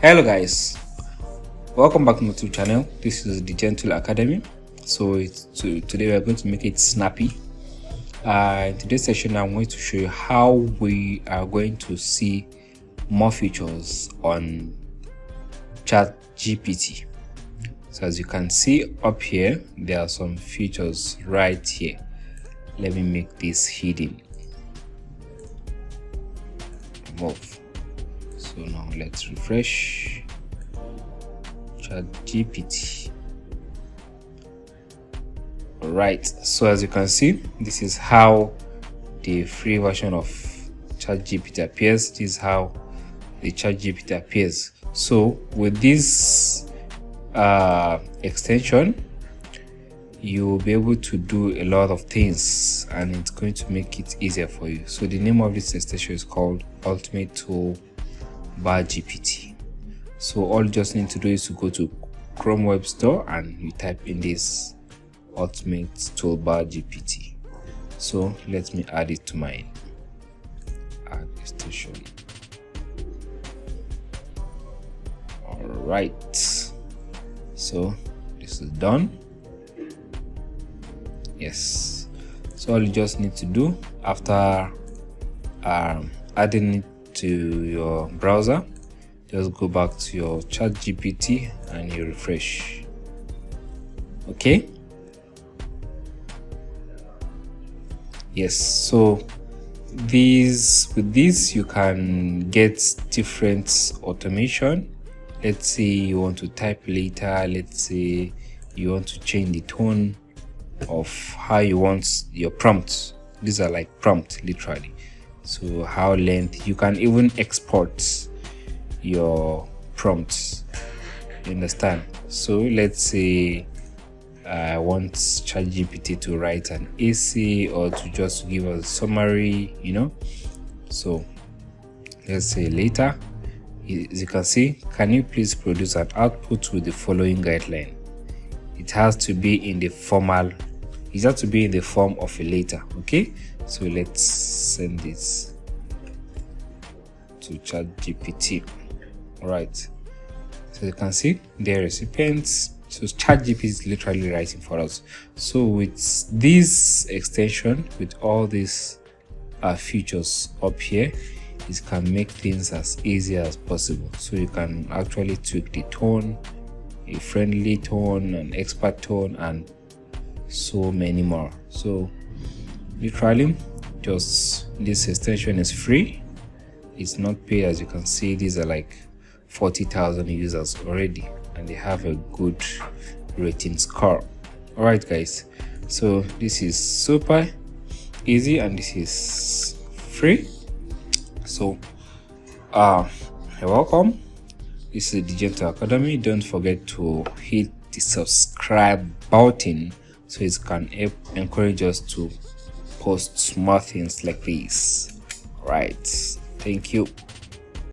Hello guys, welcome back to my YouTube channel. This is the Dgentle Academy. So today we are going to make it snappy. In today's session I'm going to show you how we are going to see more features on ChatGPT. So as you can see up here, there are some features right here. Let me make this hidden. Remove. So now let's refresh ChatGPT. Alright, so as you can see, this is how the free version of ChatGPT appears. This is how the ChatGPT appears. So with this extension, you'll be able to do a lot of things and it's going to make it easier for you. So the name of this extension is called Ultimate Tool Bar GPT. So all you just need to do is to go to Chrome Web Store and you type in this Ultimate Toolbar GPT. So let me add it to my add extension. All right, so this is done. Yes, so all you just need to do after adding it to your browser, just go back to your ChatGPT and you refresh. Okay, yes, so with this you can get different automation. Let's say you want to type later, let's say you want to change the tone of how you want your prompts. These are like prompt literally. So how length, you can even export your prompts, you understand? So let's say I want ChatGPT to write an essay or to just give us a summary, you know. So let's say later, as you can see, can you please produce an output with the following guideline? It has to be in the formal, it has to be in the form of a letter. Okay, so let's send this to ChatGPT. All right, so you can see the recipients. So ChatGPT is literally writing for us. So with this extension, with all these features up here, it can make things as easy as possible. So you can actually tweak the tone, a friendly tone, an expert tone, and so many more. So literally, just this extension is free. It's not paid. As you can see, these are like 40,000 users already and they have a good rating score. All right guys, so this is super easy and this is free. So you're welcome. This is the Dgentle Academy. Don't forget to hit the subscribe button so it can help encourage us to post more things like this. All right, thank you.